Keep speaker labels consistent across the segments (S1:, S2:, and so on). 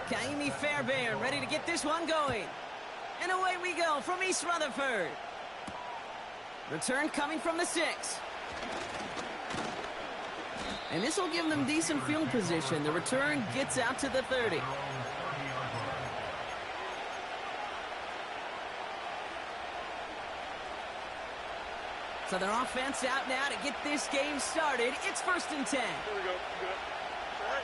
S1: Kaimi Fairbairn ready to get this one going. And away we go from East Rutherford. Return coming from the 6. And this will give them decent field position. The return gets out to the 30. So their offense out now to get this game started. It's 1st and 10.
S2: There we go. Good. All right.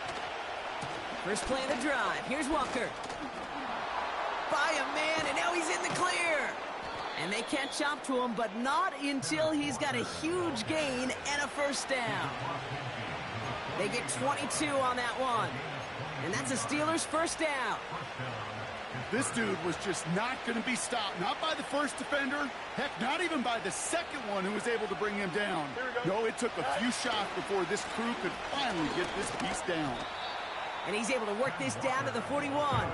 S1: First play of the drive. Here's Walker. By a man, and now he's in the clear. And they catch up to him, but not until he's got a huge gain and a first down. They get 22 on that one. And that's a Steelers first down.
S3: This dude was just not going to be stopped. Not by the first defender. Heck, not even by the second one who was able to bring him down. No, it took a few shots before this crew could finally get this beast down.
S1: And he's able to work this down to the 41.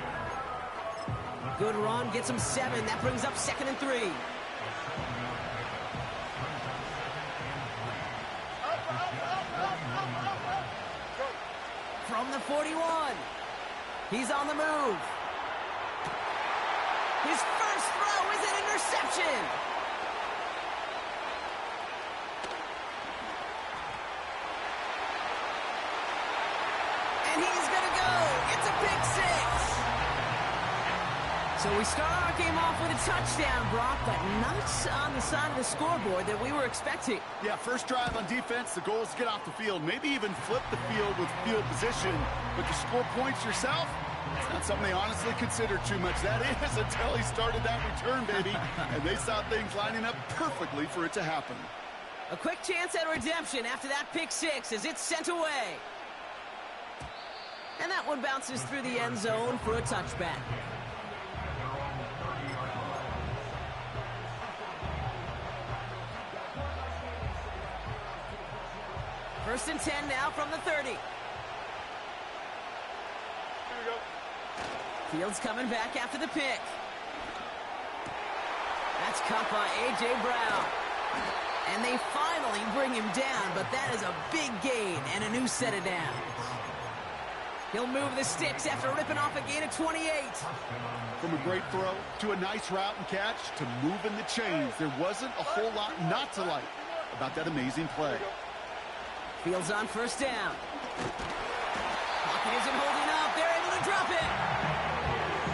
S1: Good run, gets him 7. That brings up 2nd and 3. From the 41. He's on the move. His first throw is an interception. And he's going to go. It's a pick 6. So we start our game off with a touchdown, Brock, but not on the side of the scoreboard that we were expecting.
S3: Yeah, first drive on defense, the goal is to get off the field, maybe even flip the field with field position. But to score points yourself, it's not something they honestly consider too much. That is until he started that return, baby. And they saw things lining up perfectly for it to happen.
S1: A quick chance at redemption after that pick 6 as it's sent away. And that one bounces through the end zone for a touchback. First and 10 now from the 30.
S2: Here we go.
S1: Fields coming back after the pick. That's caught by A.J. Brown. And they finally bring him down, but that is a big gain and a new set of downs. He'll move the sticks after ripping off a gain of 28.
S3: From a great throw to a nice route and catch to moving the chains, there wasn't a whole lot not to like about that amazing play.
S1: Fields on first down. Pocket isn't holding up. They're able to drop it.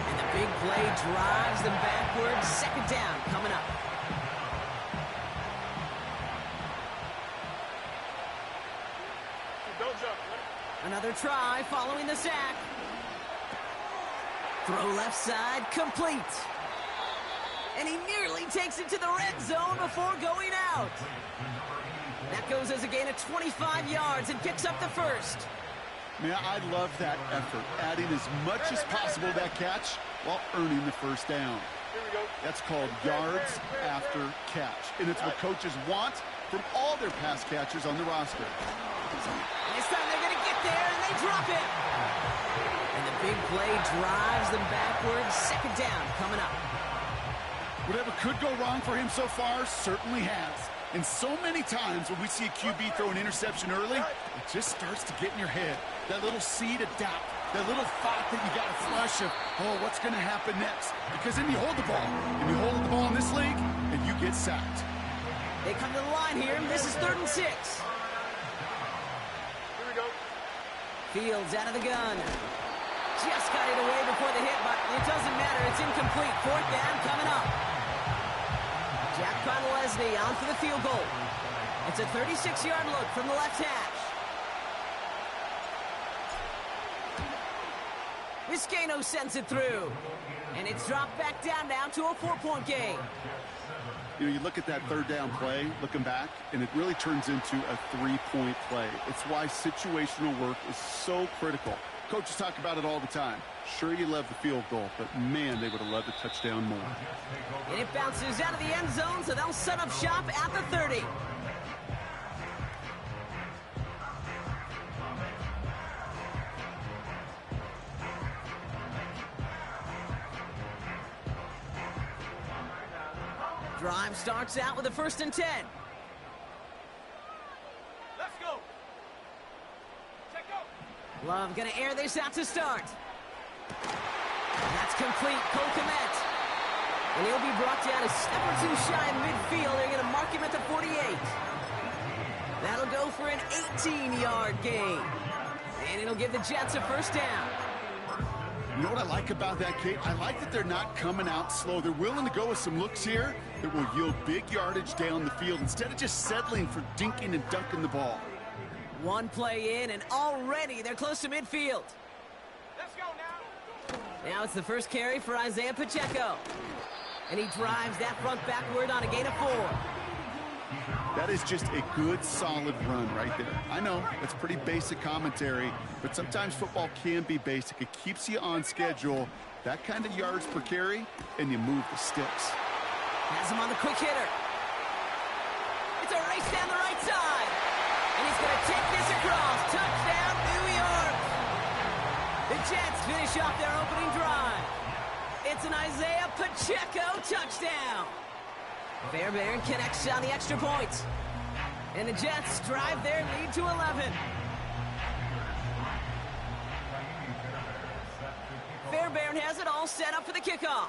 S1: And the big play drives them backwards. 2nd down coming up.
S2: Don't jump.
S1: Another try following the sack. Throw left side, complete. And he nearly takes it to the red zone before going out. That goes as a gain of 25 yards and picks up the first.
S3: Man, I love that effort, adding as much as possible to that catch while earning the first down.
S2: Here we go.
S3: That's called yards after catch, and it's what coaches want from all their pass catchers on the roster.
S1: And this time they're going to get there, and they drop it. And the big play drives them backwards. 2nd down coming up.
S3: Whatever could go wrong for him so far certainly has. And so many times when we see a QB throw an interception early, it just starts to get in your head. That little seed of doubt, that little thought that you got to flush of, oh, what's going to happen next? Because then you hold the ball, and you hold the ball in this league, and you get sacked.
S1: They come to the line here, and this is 3rd and 6.
S2: Here we go.
S1: Fields out of the gun. Just got it away before the hit, but it doesn't matter. It's incomplete. 4th down coming up. Jack Conlesney on for the field goal. It's a 36-yard look from the left hash. Vizcaino sends it through. And it's dropped back down now to a 4-point game.
S3: You know, you look at that 3rd down play, looking back, and it really turns into a 3-point play. It's why situational work is so critical. Coaches talk about it all the time. Sure, you love the field goal, but man, they would have loved a touchdown more.
S1: And it bounces out of the end zone, so they'll set up shop at the 30. Drive starts out with a 1st and 10.
S2: Let's go. Check out.
S1: Love gonna air this out to start. That's complete. Cole Kmet. And he'll be brought down a step or two shy of midfield. They're gonna mark him at the 48. That'll go for an 18-yard gain. And it'll give the Jets a first down.
S3: You know what I like about that, Kate? I like that they're not coming out slow. They're willing to go with some looks here that will yield big yardage down the field instead of just settling for dinking and dunking the ball.
S1: One play in, and already they're close to midfield.
S2: Let's go now.
S1: Now it's the first carry for Isaiah Pacheco. And he drives that front backward on a gain of 4.
S3: That is just a good, solid run right there. I know, that's pretty basic commentary, but sometimes football can be basic. It keeps you on schedule, that kind of yards per carry, and you move the sticks.
S1: Has him on the quick hitter. It's a race down the right side. And he's going to take this across. Touchdown, New York. The Jets finish off their opening drive. It's an Isaiah Pacheco touchdown. Fairbairn connects on the extra point. And the Jets drive their lead to 11. Fairbairn has it all set up for the kickoff.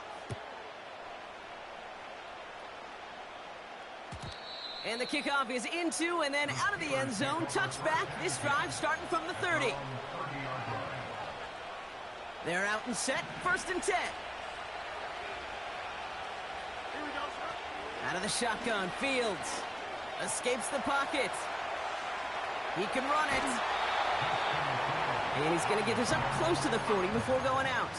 S1: And the kickoff is into and then out of the end zone. Touchback. This drive starting from the 30. They're out and set. First and 10. Out of the shotgun, Fields escapes the pocket. He can run it. And he's going to get this up close to the 40 before going out.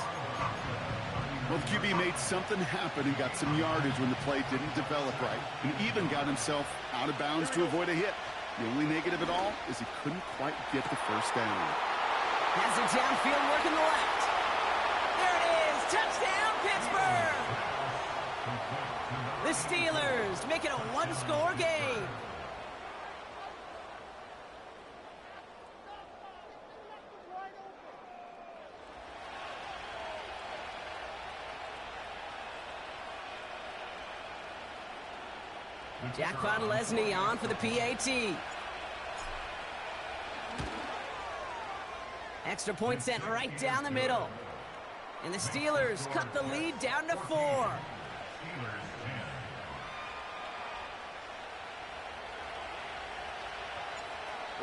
S3: Well, the QB made something happen and got some yardage when the play didn't develop right, and even got himself out of bounds to avoid a hit. The only negative at all is he couldn't quite get the first down.
S1: Has it downfield, working the left. There it is, touchdown, Pittsburgh! The Steelers make it a one-score game. Jackpot Lesney on for the PAT. Extra point sent right down the middle. And the Steelers cut the lead down to 4.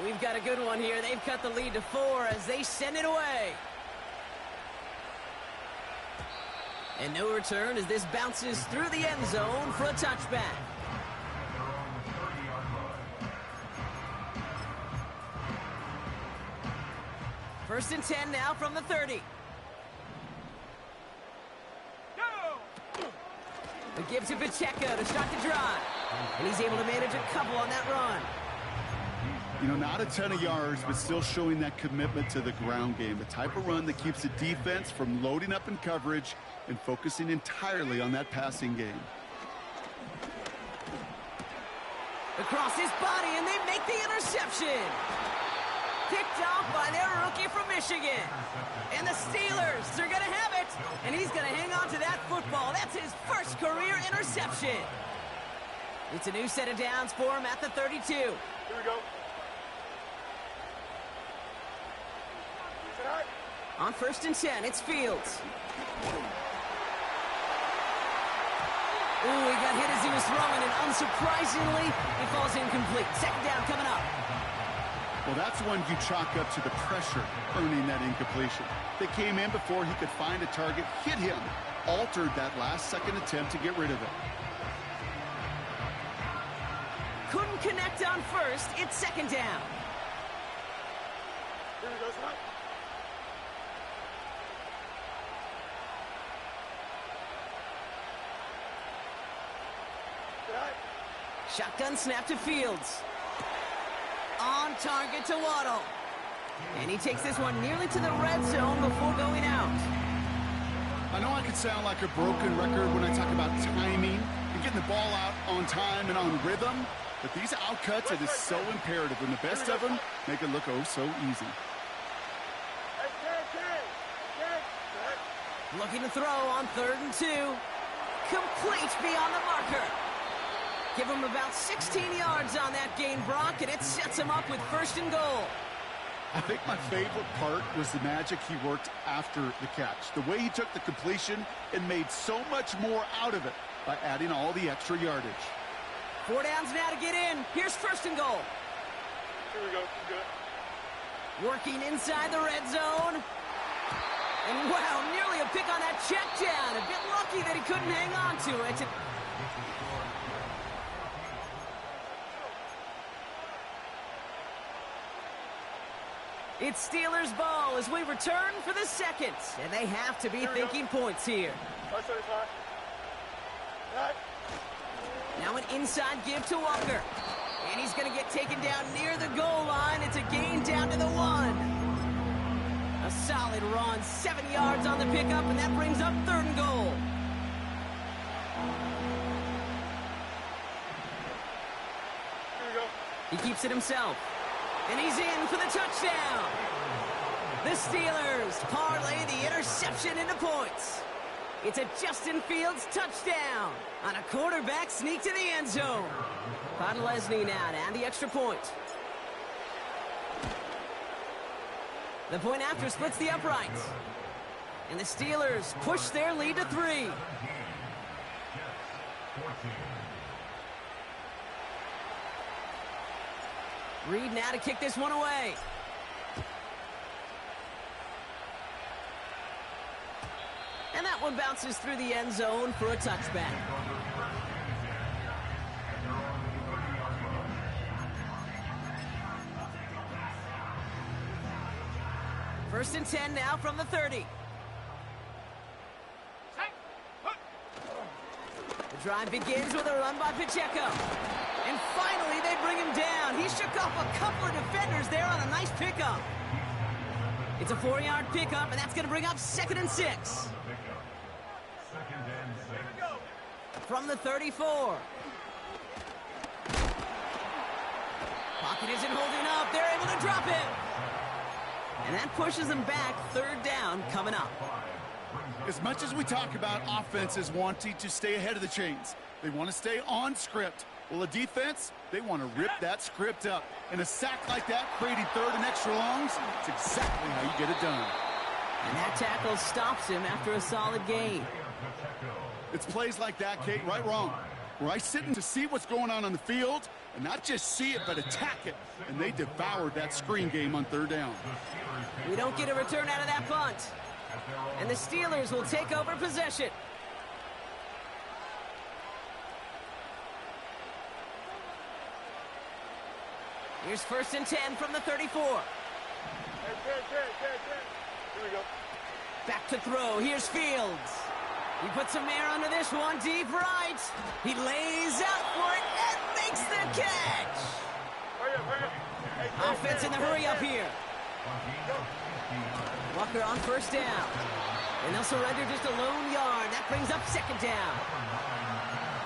S1: We've got a good one here. They've cut the lead to 4 as they send it away. And no return as this bounces through the end zone for a touchback. First and 10 now from the 30. It gives to Pacheco to start the drive. And he's able to manage a couple on that run.
S3: You know, not a ton of yards, but still showing that commitment to the ground game. The type of run that keeps the defense from loading up in coverage and focusing entirely on that passing game.
S1: Across his body, and they make the interception. Picked off by their rookie from Michigan. And the Steelers, they're going to have it. And he's going to hang on to that football. That's his first career interception. It's a new set of downs for him at the 32.
S2: Here we go.
S1: On first and 10, it's Fields. Ooh, he got hit as he was throwing, and unsurprisingly, he falls incomplete. Second down coming up.
S3: Well, that's one you chalk up to the pressure earning that incompletion. They came in before he could find a target, hit him, altered that last-second attempt to get rid of it.
S1: Couldn't connect on first. It's second down.
S2: Here we go, son.
S1: Shotgun snap to Fields. On target to Waddle. And he takes this one nearly to the red zone before going out.
S3: I know I could sound like a broken record when I talk about timing and getting the ball out on time and on rhythm, but these outcuts are just so imperative, and the best of them make it look oh so easy.
S1: Looking to throw on 3rd and 2. Complete beyond the marker. Give him about 16 yards on that gain, Brock, and it sets him up with 1st and goal.
S3: I think my favorite part was the magic he worked after the catch. The way he took the completion and made so much more out of it by adding all the extra yardage.
S1: 4 downs now to get in. Here's first and goal.
S2: Here we go. Good.
S1: Working inside the red zone. And wow, nearly a pick on that check down. A bit lucky that he couldn't hang on to it. It's Steelers ball as we return for the second. And they have to be thinking points here. Now an inside give to Walker. And he's going to get taken down near the goal line. It's a gain down to the 1. A solid run, 7 yards on the pickup, and that brings up 3rd and goal.
S2: Here we go.
S1: He keeps it himself. And he's in for the touchdown. The Steelers parlay the interception into points. It's a Justin Fields touchdown on a quarterback sneak to the end zone. Podlesny now to add the extra point. The point after splits the uprights. And the Steelers push their lead to 3. Reed now to kick this one away. And that one bounces through the end zone for a touchback. First and 10 now from the 30. The drive begins with a run by Pacheco. And finally, they bring him down. He shook off a couple of defenders there on a nice pickup. It's a 4-yard pickup, and that's going to bring up 2nd and 6. From the 34. Pocket isn't holding up. They're able to drop him. And that pushes them back. 3rd down coming up.
S3: As much as we talk about offenses wanting to stay ahead of the chains, they want to stay on script. Well, a defense, they want to rip that script up. And a sack like that, creating 3rd and extra longs, it's exactly how you get it done.
S1: And that tackle stops him after a solid gain.
S3: It's plays like that, Kate, right wrong, where I sit in to see what's going on the field, and not just see it, but attack it. And they devoured that screen game on 3rd down.
S1: We don't get a return out of that punt. And the Steelers will take over possession. Here's first and 10 from the 34.
S2: Here we go.
S1: Back to throw. Here's Fields. He puts some air under this one. Deep right. He lays out for it and makes the catch.
S2: Hurry up.
S1: Offense in the hurry up here. Walker on first down. And they'll surrender just a lone yard. That brings up 2nd down.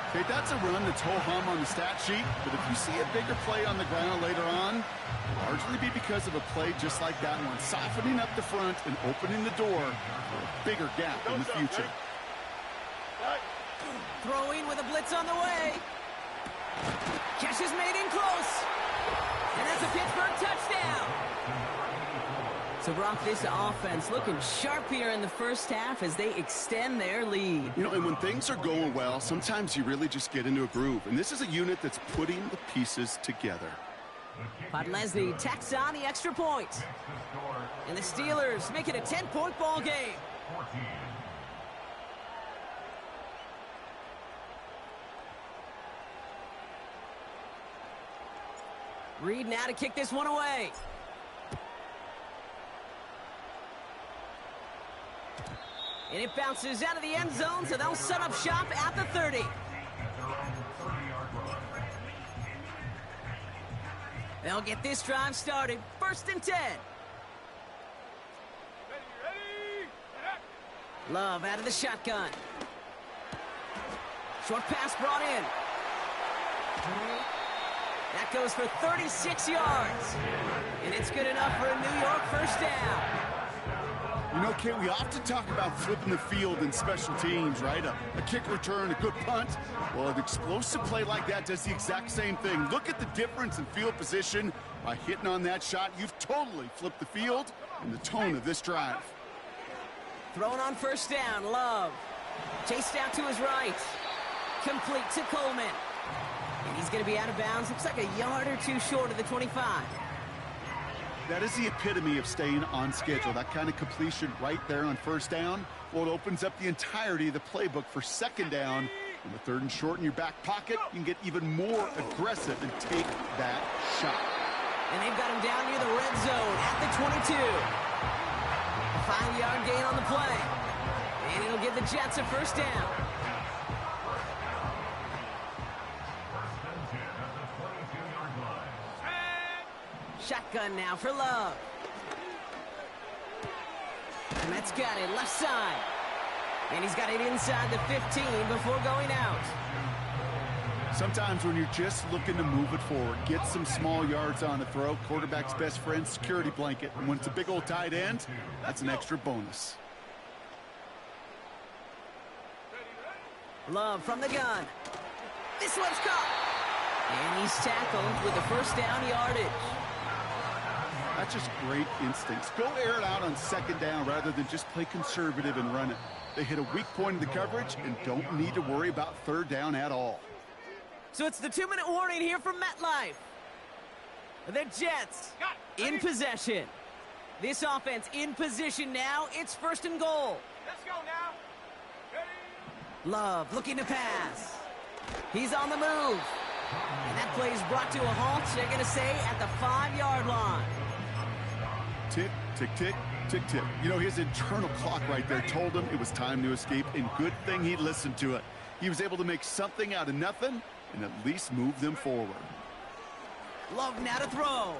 S3: Okay, that's a run that's ho-hum on the stat sheet, but if you see a bigger play on the ground later on, it'll largely be because of a play just like that one, softening up the front and opening the door for a bigger gap in the future.
S1: Throwing with a blitz on the way. Catch is made in close. And that's a Pittsburgh touchdown. So, Brock, this offense looking sharp here in the first half as they extend their lead.
S3: You know, and when things are going well, sometimes you really just get into a groove. And this is a unit that's putting the pieces together.
S1: Podlesny tacks on the extra point. And the Steelers make it a 10-point ball game. Reed now to kick this one away. And it bounces out of the end zone, so they'll set up shop at the 30. They'll get this drive started. First and 10.
S2: Ready.
S1: Love out of the shotgun. Short pass brought in. That goes for 36 yards. And it's good enough for a New York first down.
S3: You know, Kate, we often talk about flipping the field in special teams, right? A kick return, a good punt. Well, an explosive play like that does the exact same thing. Look at the difference in field position By hitting on that shot, you've totally flipped the field and the tone of this drive.
S1: Thrown on first down, Love. Chased out to his right. Complete to Coleman. And he's going to be out of bounds. Looks like a yard or two short of the 25.
S3: That is the epitome of staying on schedule. That kind of completion right there on first down. Well, it opens up the entirety of the playbook for second down. And with third and short in your back pocket, you can get even more aggressive and take that shot.
S1: And they've got him down near the red zone at the 22. A 5-yard gain on the play. And it'll give the Jets a first down. Shotgun now for Love. And that's got it left side. And he's got it inside the 15 before going out.
S3: Sometimes when you're just looking to move it forward, get some small yards on the throw, quarterback's best friend, security blanket. And when it's a big old tight end, that's an extra bonus.
S1: Love from the gun. This one's caught. And he's tackled with the first down yardage.
S3: That's just great instincts. Go air it out on second down rather than just play conservative and run it. They hit a weak point in the coverage and don't need to worry about third down at all.
S1: So it's the 2-minute warning here from MetLife. The Jets in possession. This offense in position now. It's first and goal.
S2: Let's go now. Ready?
S1: Love looking to pass. He's on the move. And that play is brought to a halt, they're going to say, at the 5-yard line.
S3: Tick, tick, tick, tick, tick. You know, his internal clock right there told him it was time to escape, and good thing he listened to it. He was able to make something out of nothing and at least move them forward.
S1: Love now to throw.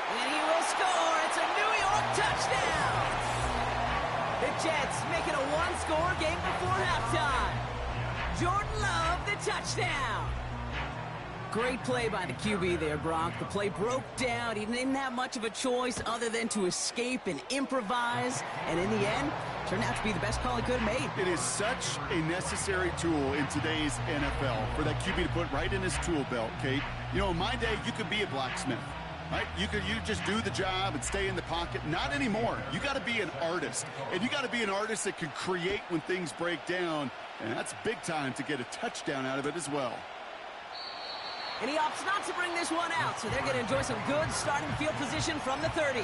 S1: And he will score. It's a New York touchdown. The Jets make it a one-score game before halftime. Jordan Love, the touchdown. Great play by the QB there, Brock. The play broke down. He didn't have much of a choice other than to escape and improvise. And in the end, turned out to be the best call he could have made.
S3: It is such a necessary tool in today's NFL for that QB to put right in his tool belt, Kate. You know, in my day, you could be a blacksmith, right? You just do the job and stay in the pocket. Not anymore. You got to be an artist. And you got to be an artist that can create when things break down. And that's big time to get a touchdown out of it as well.
S1: And he opts not to bring this one out, so they're going to enjoy some good starting field position from the 30.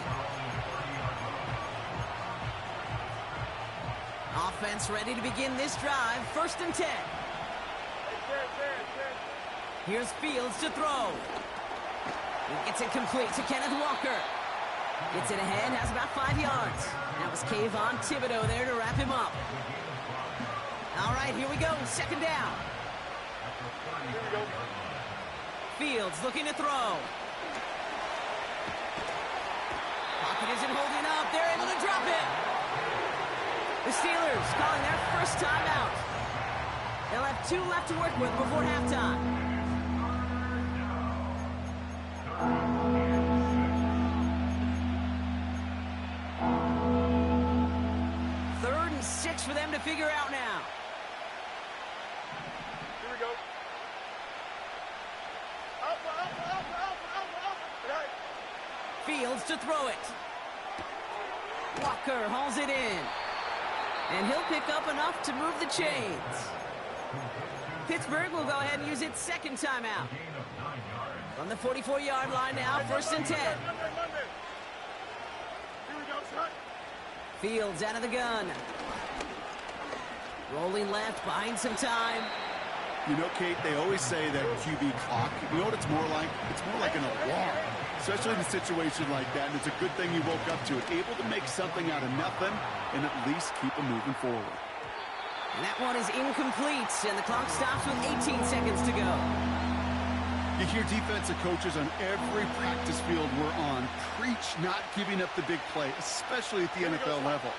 S1: Offense ready to begin this drive. First and 10. Here's Fields to throw. He gets it complete to Kenneth Walker. Gets it ahead, has about 5 yards. That was Kayvon Thibodeau there to wrap him up. All right, here we go. Second down.
S2: Here we go.
S1: Fields looking to throw. Pocket isn't holding up. They're able to drop it. The Steelers calling their first timeout. They'll have 2 left to work with before halftime. Third and 6 for them to figure out now.
S2: Here we go.
S1: Fields to throw it. Walker hauls it in. And he'll pick up enough to move the chains. Pittsburgh will go ahead and use its second timeout. From the 44-yard line now, first and 10.
S2: Here we go, son.
S1: Fields out of the gun. Rolling left, buying some time.
S3: You know, Kate, they always say that QB clock, you know what it's more like? It's more like an alarm, especially in a situation like that. And it's a good thing you woke up to it, able to make something out of nothing and at least keep them moving forward.
S1: And that one is incomplete, and the clock stops with 18 seconds to go.
S3: You hear defensive coaches on every practice field we're on preach not giving up the big play, especially at the NFL level.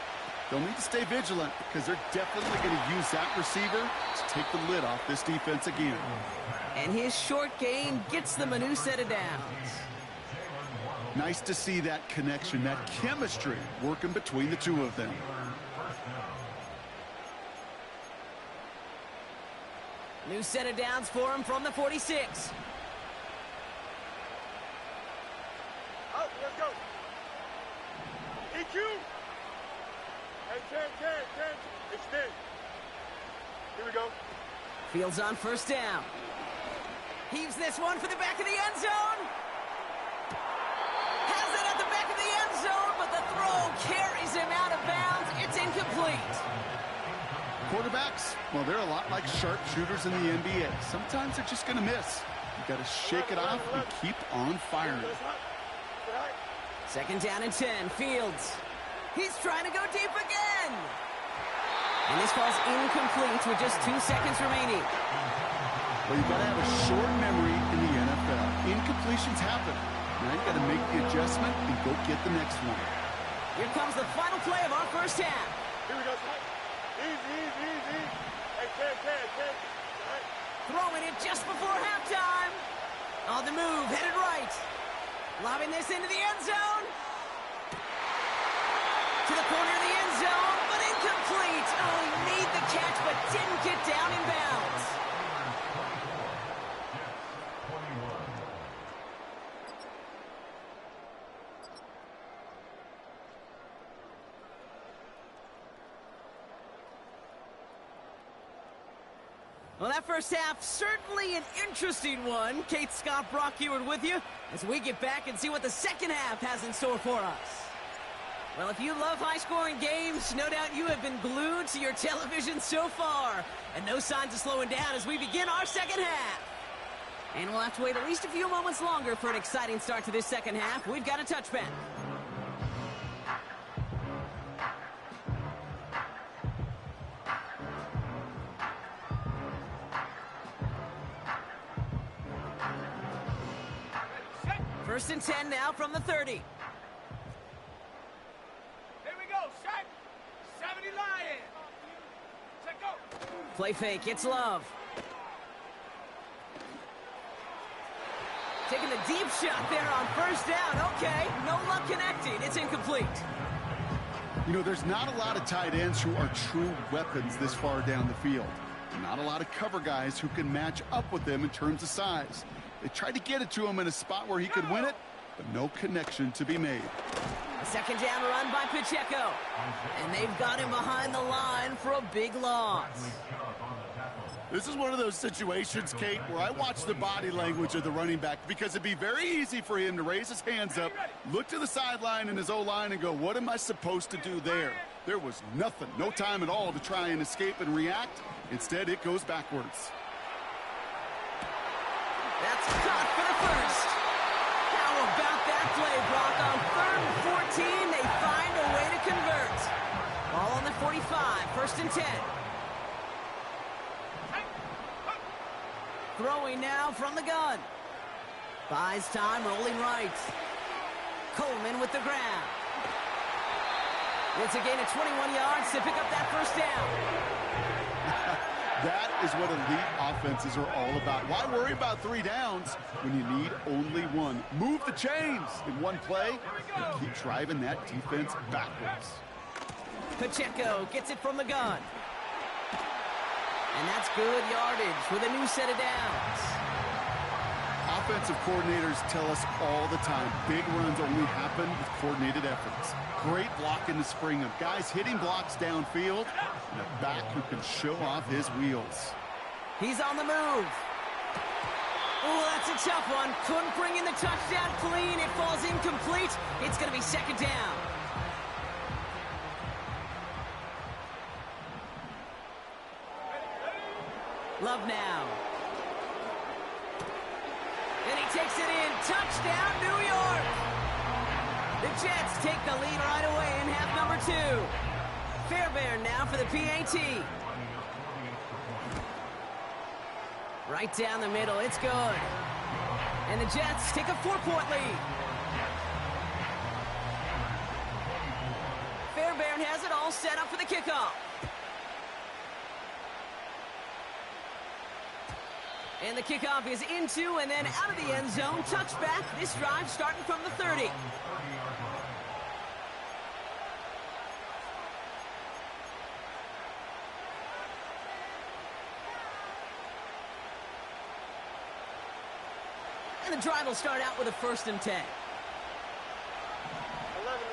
S3: They'll need to stay vigilant because they're definitely going to use that receiver to take the lid off this defense again.
S1: And his short gain gets them a new set of downs.
S3: Nice to see that connection, that chemistry working between the two of them.
S1: New set of downs for him from the 46.
S2: Q. Hey, 10. Extend. Here we go.
S1: Fields on first down. Heaves this one for the back of the end zone. Has it at the back of the end zone, but the throw carries him out of bounds. It's incomplete.
S3: Quarterbacks, well, they're a lot like sharpshooters in the NBA. Sometimes they're just going to miss. You got to shake it off and keep on firing.
S1: Second down and 10. Fields. He's trying to go deep again. And this falls incomplete with just 2 seconds remaining.
S3: Well, you've got to have a short memory in the NFL. Incompletions happen. Now you've got to make the adjustment and go get the next one.
S1: Here comes the final play of our first half.
S2: Here we go. Easy. Hey, 10.
S1: Throwing it just before halftime. On the move, headed right. Lobbing this into the end zone. To the corner of the end zone, but incomplete. Oh, he made the catch, but didn't get down in bounds. Well, that first half, certainly an interesting one. Kate Scott, Brock Ewart with you as we get back and see what the second half has in store for us. Well, if you love high-scoring games, no doubt you have been glued to your television so far. And no signs of slowing down as we begin our second half. And we'll have to wait at least a few moments longer for an exciting start to this second half. We've got a touchback. First and 10 now from the 30.
S2: Here we go, shot. 70 Lions. Check go.
S1: Play fake, it's Love. Taking the deep shot there on first down. Okay, no luck connecting. It's incomplete.
S3: You know, there's not a lot of tight ends who are true weapons this far down the field. Not a lot of cover guys who can match up with them in terms of size. They tried to get it to him in a spot where he could win it, but no connection to be made.
S1: A second down run by Pacheco. And they've got him behind the line for a big loss.
S3: This is one of those situations, Kate, where I watch the body language of the running back because it'd be very easy for him to raise his hands up, look to the sideline in his O-line and go, what am I supposed to do there? There was nothing, no time at all to try and escape and react. Instead, it goes backwards.
S1: That's caught for the first. How about that play, Brock? On 3rd and 14, they find a way to convert. Ball on the 45, first and 10. Throwing now from the gun. Buys time, rolling right. Coleman with the grab. It's a gain of 21 yards to pick up that first down.
S3: That is what elite offenses are all about. Why worry about 3 downs when you need only 1? Move the chains in one play and keep driving that defense backwards.
S1: Pacheco gets it from the gun. And that's good yardage with a new set of downs.
S3: Offensive coordinators tell us all the time, big runs only happen with coordinated efforts. Great block in the spring of guys hitting blocks downfield and a back who can show off his wheels.
S1: He's on the move. Oh, that's a tough one. Couldn't bring in the touchdown clean. It falls incomplete. It's going to be second down. Love now. And he takes it in. Touchdown, New York. The Jets take the lead right away in half number 2. Fairbairn now for the PAT. Right down the middle. It's good. And the Jets take a 4-point lead. Fairbairn has it all set up for the kickoff. And the kickoff is into and then out of the end zone. Touchback. This drive starting from the 30. And the drive will start out with a 1st and 10.
S2: 11.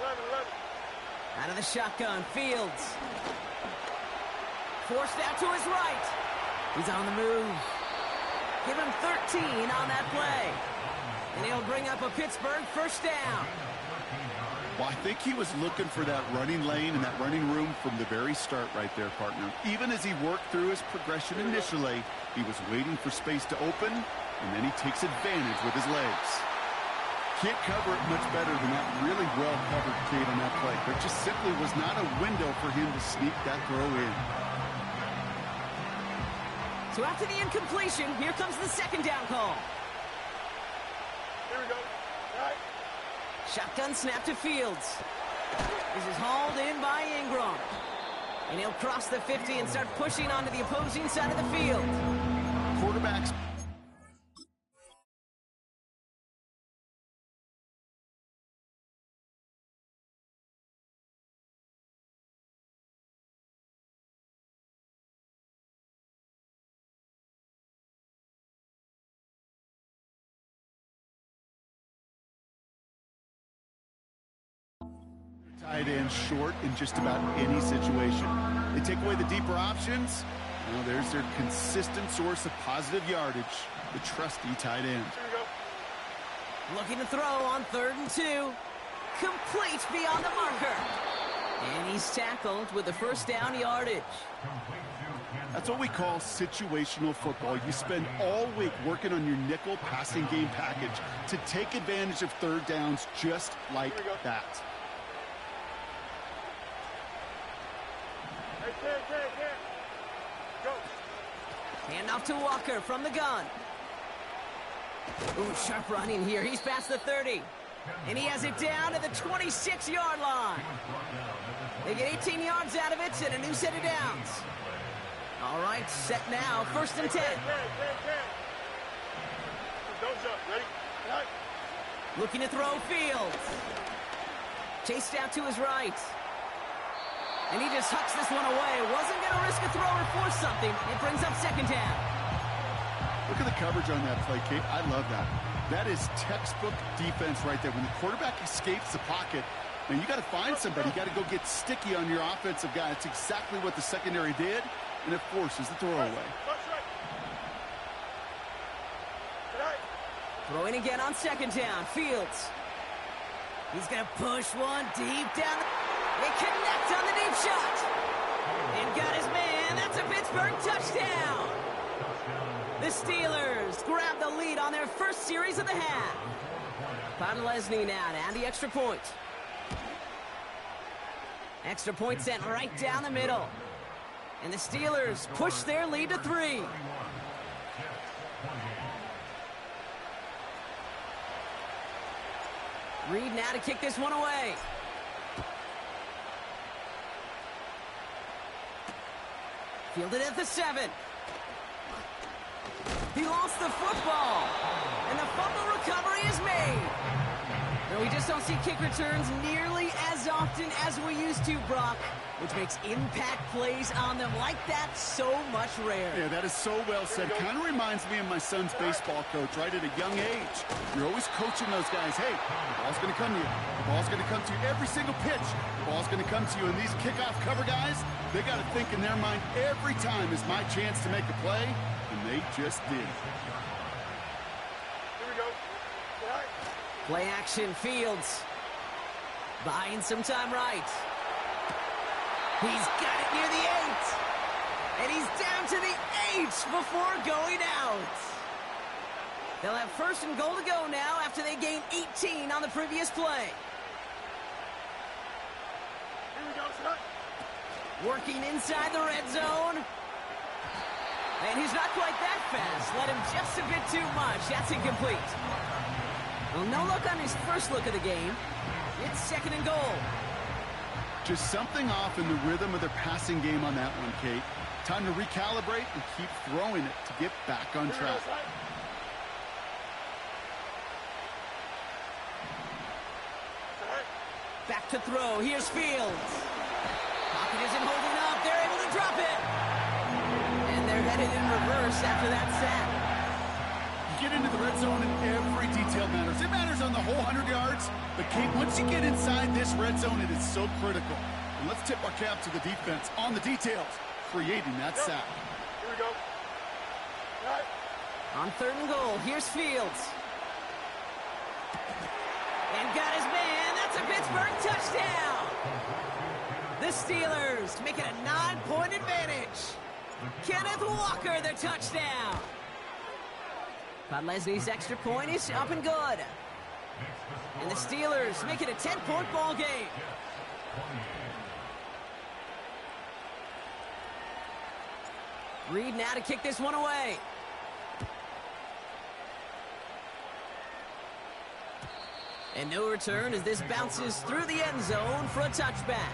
S1: Out of the shotgun, Fields. Forced out to his right. He's on the move. Give him 13 on that play. And he'll bring up a Pittsburgh first down.
S3: Well, I think he was looking for that running lane and that running room from the very start right there, partner. Even as he worked through his progression initially, he was waiting for space to open, and then he takes advantage with his legs. Can't cover it much better than that really well-covered kid on that play. There just simply was not a window for him to sneak that throw in.
S1: So after the incompletion, here comes the second down call.
S2: Here we go. All right.
S1: Shotgun snap to Fields. This is hauled in by Ingram. And he'll cross the 50 and start pushing onto the opposing side of the field.
S3: Quarterbacks. Tight end short in just about any situation. They take away the deeper options. Well, there's their consistent source of positive yardage, the trusty tight end.
S2: Here we go.
S1: Looking to throw on 3rd and 2. Complete beyond the marker. And he's tackled with the first down yardage.
S3: That's what we call situational football. You spend all week working on your nickel passing game package to take advantage of third downs just like that.
S2: Go.
S1: Hand off to Walker from the gun. Ooh, sharp running here. He's past the 30. And he has it down to the 26-yard line. They get 18 yards out of it and a new set of downs. All right, set now. 1st and 10.
S2: Don't jump. Ready? All right.
S1: Looking to throw Fields. Chased out to his right. And he just hucks this one away. Wasn't going to risk a throw or force something. It brings up 2nd down.
S3: Look at the coverage on that play, Kate. I love that. That is textbook defense right there. When the quarterback escapes the pocket, man, you got to find somebody. You got to go get sticky on your offensive guy. It's exactly what the secondary did, and it forces the throw away.
S1: Throwing again on 2nd down. Fields. He's going to push one deep down. They connect on the deep shot. And got his man. That's a Pittsburgh touchdown. The Steelers grab the lead on their first series of the half. Podlesny now to add the extra point. Extra point sent right down the middle. And the Steelers push their lead to 3. Reed now to kick this one away. Fielded at the 7. He lost the football. And the fumble recovery is made. No, we just don't see kick returns nearly as often as we used to, Brock, which makes impact plays on them like that so much rarer.
S3: Yeah, that is so well said. Kind of reminds me of my son's baseball coach, right at a young age. You're always coaching those guys. Hey, the ball's going to come to you. The ball's going to come to you every single pitch. The ball's going to come to you. And these kickoff cover guys, they got to think in their mind every time is my chance to make a play, and they just did.
S2: Here we go. All right.
S1: Play action, Fields. Buying some time right. He's got it near the 8. And he's down to the 8 before going out. They'll have 1st and goal to go now after they gained 18 on the previous play.
S2: Here we go, son.
S1: Working inside the red zone. And he's not quite that fast. Let him just a bit too much. That's incomplete. Well, no luck on his first look of the game. It's 2nd and goal.
S3: Just something off in the rhythm of their passing game on that one, Kate. Time to recalibrate and keep throwing it to get back on track.
S1: Back to throw. Here's Fields. Pocket isn't holding up. They're able to drop it. And they're headed in reverse after that sack.
S3: Get into the red zone and every detail matters. It matters on the whole 100 yards. But, Kate, once you get inside this red zone, it is so critical. And let's tip our cap to the defense on the details, creating that sack.
S2: Here we go. Right.
S1: On 3rd and goal, here's Fields. And got his man. That's a Pittsburgh touchdown. The Steelers make it a 9-point advantage. Kenneth Walker, their touchdown. Podlesny's extra point is up and good. And the Steelers make it a 10-point ball game. Reed now to kick this one away. And no return as this bounces through the end zone for a touchback.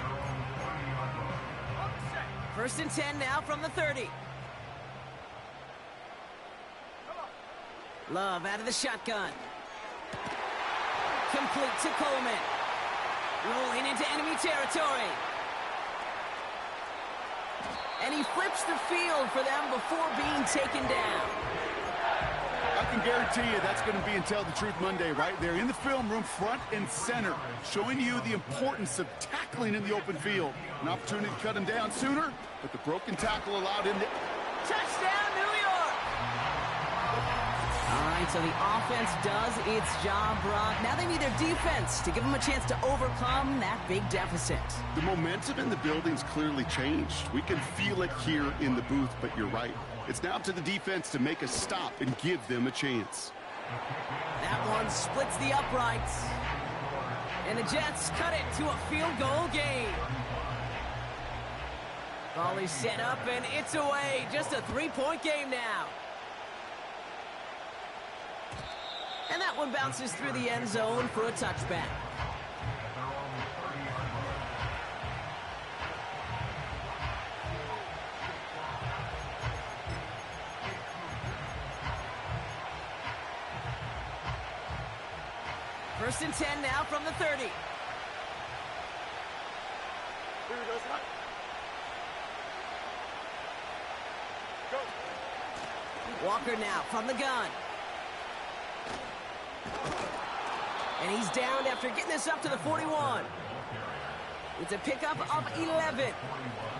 S1: 1st and 10 now from the 30. Love out of the shotgun. Complete to Coleman. Rolling into enemy territory. And he flips the field for them before being taken down.
S3: I can guarantee you that's going to be in Tell the Truth Monday right there in the film room, front and center, showing you the importance of tackling in the open field. An opportunity to cut him down sooner, but the broken tackle allowed him to...
S1: Touchdown, New York! All right, so the offense does its job, Brock. Now they need their defense to give them a chance to overcome that big deficit.
S4: The momentum in the building's clearly changed. We can feel it here in the booth, but you're right. It's now up to the defense to make a stop and give them a chance.
S1: That one splits the uprights. And the Jets cut it to a field goal game. Ball is set up, and it's away. Just a 3-point game now. And that one bounces through the end zone for a touchback. First and 10 now from the 30.
S2: Here we go, Scott. Go.
S1: Walker now from the gun. And he's down after getting this up to the 41. It's a pickup of 11.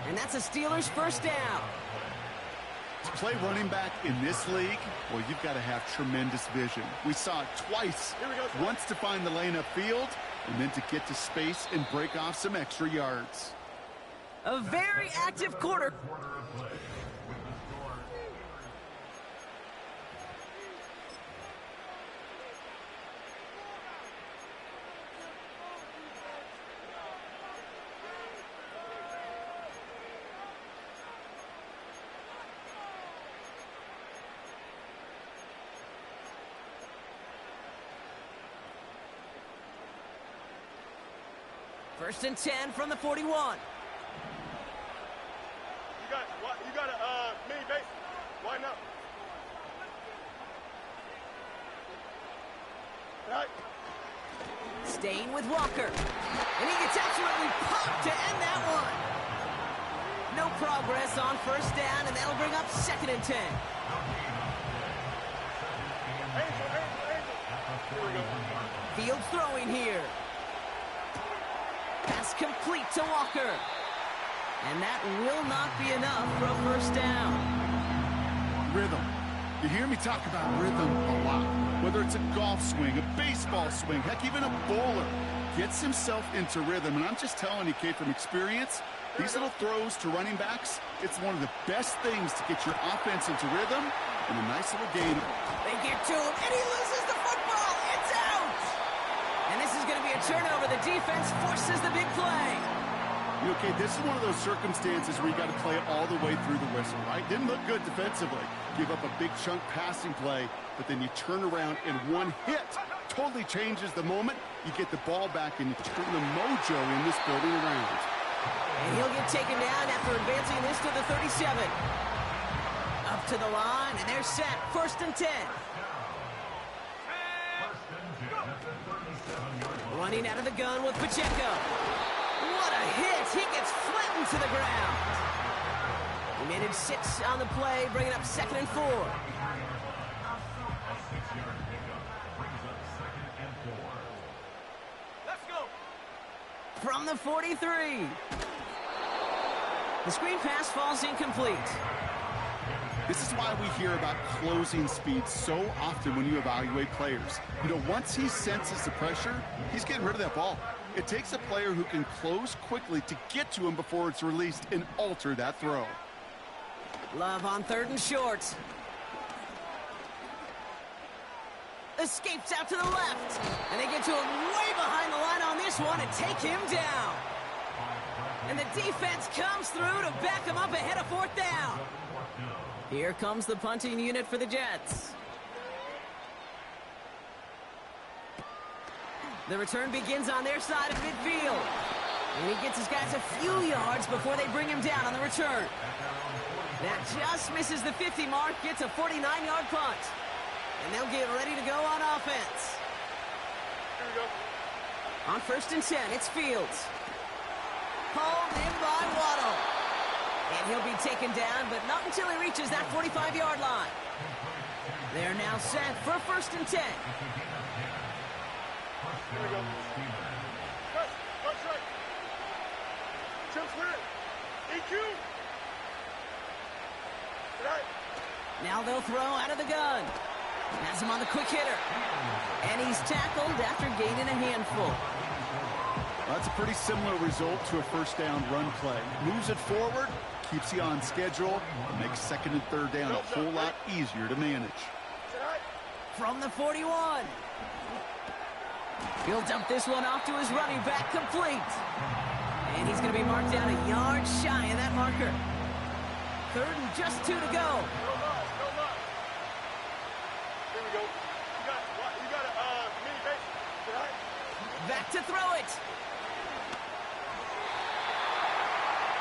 S1: And that's a Steelers first down.
S3: To play running back in this league, well, you've got to have tremendous vision. We saw it twice. Once to find the lane upfield, and then to get to space and break off some extra yards.
S1: A very active quarter. First and 10 from the 41.
S2: You got a mini base. Why not? Right.
S1: Staying with Walker. And he gets absolutely popped to end that one. No progress on first down, and that'll bring up 2nd and 10.
S2: Here we go.
S1: Field throwing here. Pass complete to Walker. And that will not be enough for a first down.
S3: Rhythm. You hear me talk about rhythm a lot. Whether it's a golf swing, a baseball swing, heck, even a bowler gets himself into rhythm. And I'm just telling you, Kate, from experience, these little throws to running backs, it's one of the best things to get your offense into rhythm and a nice little gain.
S1: They get to him, and he loses the football. It's out! And this is going to be a turnover. The defense forces the big play.
S3: Okay, this is one of those circumstances where you got to play it all the way through the whistle, right? Didn't look good defensively. Give up a big chunk passing play, but then you turn around and one hit totally changes the moment. You get the ball back and you turn the mojo in this building around.
S1: And he'll get taken down after advancing this to the 37. Up to the line, and they're set. First and 10. Running out of the gun with Pacheco. What a hit! He gets flattened to the ground. He made it 6 on the play, bringing up 2nd and 4.
S2: Let's go.
S1: From the 43. The screen pass falls incomplete.
S3: This is why we hear about closing speed so often when you evaluate players. You know, once he senses the pressure, he's getting rid of that ball. It takes a player who can close quickly to get to him before it's released and alter that throw.
S1: Love on 3rd and short. Escapes out to the left. And they get to him way behind the line on this one and take him down. And the defense comes through to back him up ahead of 4th down. Here comes the punting unit for the Jets. The return begins on their side of midfield. And he gets his guys a few yards before they bring him down on the return. That just misses the 50 mark, gets a 49-yard punt. And they'll get ready to go on offense.
S2: Here we go.
S1: On 1st and 10, it's Fields. Pulled in by Waddle. And he'll be taken down, but not until he reaches that 45-yard line. They're now set for 1st and 10.
S2: Here we go. Press. Punch right. Trim clear. EQ. Right.
S1: Now they'll throw out of the gun. Has him on the quick hitter. And he's tackled after gaining a handful.
S3: Well, that's a pretty similar result to a 1st down run play. Moves it forward, keeps you on schedule, and makes 2nd and 3rd down a whole lot easier to manage.
S1: From the 41. He'll dump this one off to his running back, complete. And he's going to be marked down a yard shy of that marker. 3rd and just 2 to go.
S2: No loss, no loss. Here we go. You got a mini base. Right.
S1: Back to throw it.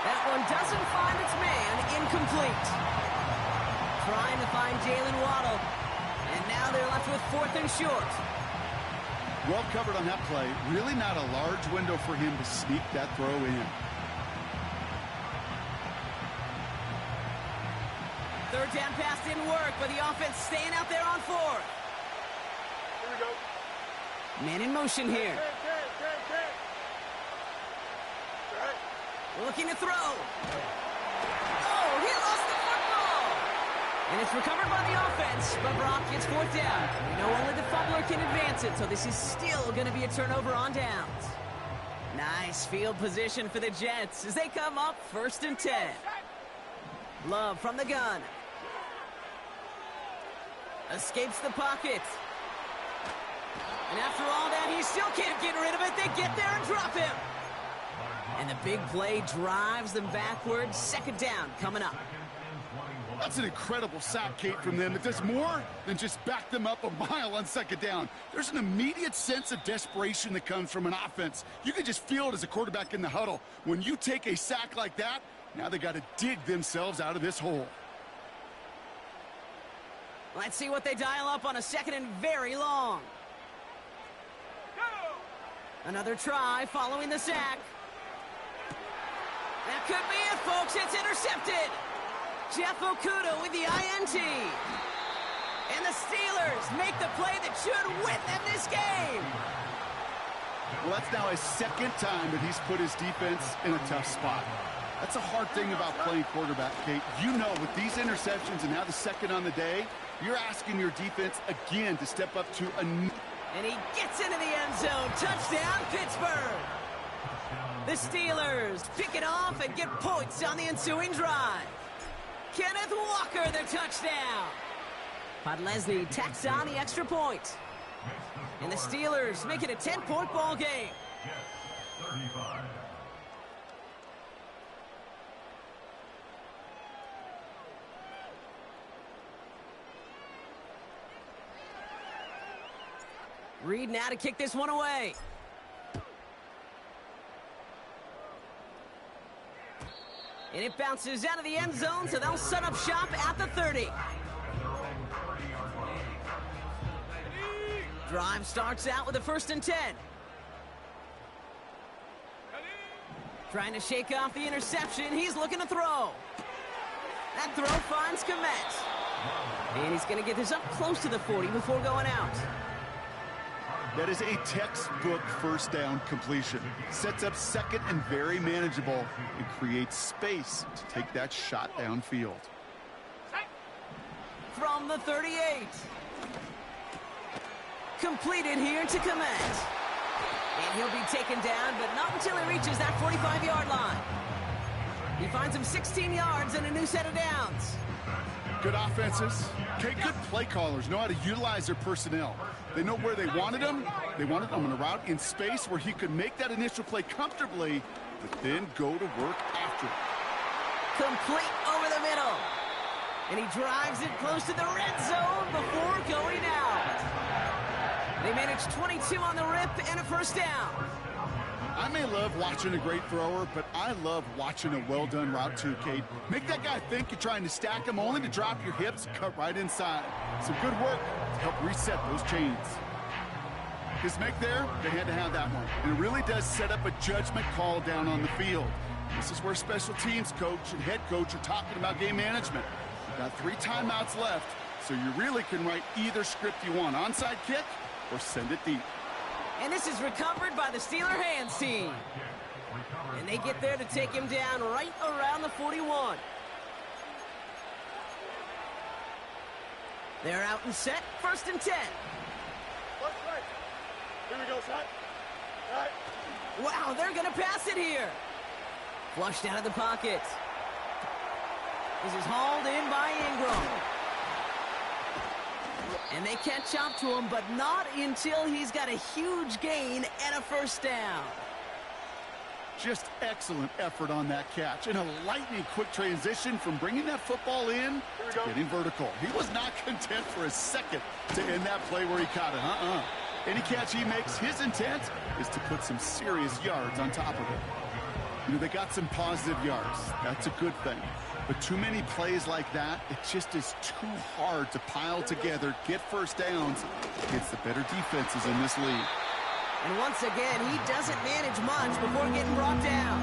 S1: That one doesn't find its man, incomplete. Trying to find Jalen Waddle. And now they're left with 4th and short.
S3: Well covered on that play. Really not a large window for him to sneak that throw in.
S1: 3rd down pass didn't work, but the offense staying out there on 4th.
S2: Here we go.
S1: Man in motion here.
S2: 10. Right.
S1: Looking to throw. Oh, he lost the football. And it's recovered by the offense, but Brock gets 4th down. We know only the fumbler can advance it, so this is still going to be a turnover on downs. Nice field position for the Jets as they come up 1st and 10. Love from the gun. Escapes the pocket. And after all that, he still can't get rid of it. They get there and drop him. And the big play drives them backwards. 2nd down coming up.
S3: That's an incredible sack, Kate, from them. It does more than just back them up a mile on 2nd down. There's an immediate sense of desperation that comes from an offense. You can just feel it as a quarterback in the huddle. When you take a sack like that, now they got to dig themselves out of this hole.
S1: Let's see what they dial up on a 2nd and very long. Another try following the sack. That could be it, folks. It's intercepted. Jeff Okudah with the INT. And the Steelers make the play that should win them this game.
S3: Well, that's now his 2nd time that he's put his defense in a tough spot. That's a hard thing about playing quarterback, Kate. You know, with these interceptions and now the 2nd on the day, you're asking your defense again to step up to a new...
S1: And he gets into the end zone. Touchdown, Pittsburgh. The Steelers pick it off and get points on the ensuing drive. Kenneth Walker, the touchdown. Podlesny tacks on the extra point. And the Steelers make it a 10-point ball game. Reed now to kick this one away. And it bounces out of the end zone, so they'll set up shop at the 30. Drive starts out with a 1st and 10. Trying to shake off the interception. He's looking to throw. That throw finds Kmet. And he's going to get this up close to the 40 before going out.
S4: That is a textbook first down completion. Sets up second and very manageable and creates space to take that shot downfield.
S1: From the 38. Completed here to Kmet. And he'll be taken down, but not until he reaches that 45-yard line. He finds him 16 yards and a new set of downs.
S3: Good offenses. Okay, good play callers know how to utilize their personnel. They know where they wanted him. They wanted him on a route in space where he could make that initial play comfortably, but then go to work after it.
S1: Complete over the middle. And he drives it close to the red zone before going out. They managed 22 on the rip and a first down.
S3: I may love watching a great thrower, but I love watching a well-done route too, Kate. Make that guy think you're trying to stack him only to drop your hips and cut right inside. Some good work to help reset those chains. His make there, they had to have that one. And it really does set up a judgment call down on the field. This is where special teams coach and head coach are talking about game management. You've got 3 timeouts left, so you really can write either script you want. Onside kick or send it deep.
S1: And this is recovered by the Steeler hands team. And they get there to take him down right around the 41. They're out and set, 1st and 10.
S2: Left, right. Here we go, son. Right.
S1: Wow, they're going to pass it here. Flushed out of the pocket. This is hauled in by Ingram. And they catch up to him, but not until he's got a huge gain and a first down.
S3: Just excellent effort on that catch. And a lightning quick transition from bringing that football in to getting vertical. He was not content for a second to end that play where he caught it. Any catch he makes, his intent is to put some serious yards on top of it. You know, they got some positive yards. That's a good thing. But too many plays like that, it just is too hard to pile together, get first downs against the better defenses in this league.
S1: And once again, he doesn't manage much before getting brought down.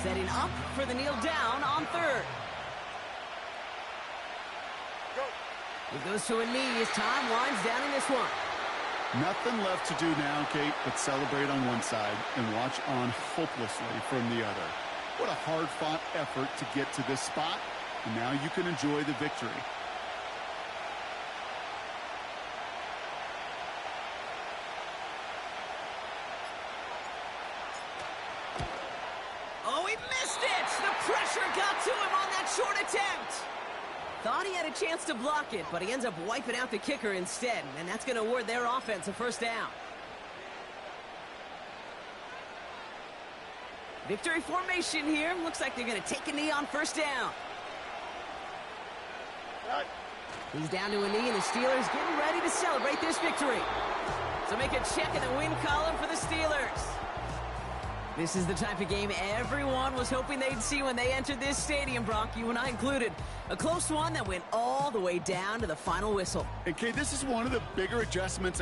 S1: Setting up for the kneel down on 3rd. He goes to a knee as time winds down in this one.
S3: Nothing left to do now, Kate, but celebrate on one side and watch on hopelessly from the other. What a hard-fought effort to get to this spot, and now you can enjoy the victory.
S1: Oh, he missed it! The pressure got to him on that short attempt. Thought he had a chance to block it, but he ends up wiping out the kicker instead, and that's going to award their offense a first down. Victory formation here. Looks like they're going to take a knee on first down.
S2: Right.
S1: He's down to a knee, and the Steelers getting ready to celebrate this victory. So make a check in the win column for the Steelers. This is the type of game everyone was hoping they'd see when they entered this stadium, Brock, you and I included. A close one that went all the way down to the final whistle.
S3: And, Kate, this is one of the bigger adjustments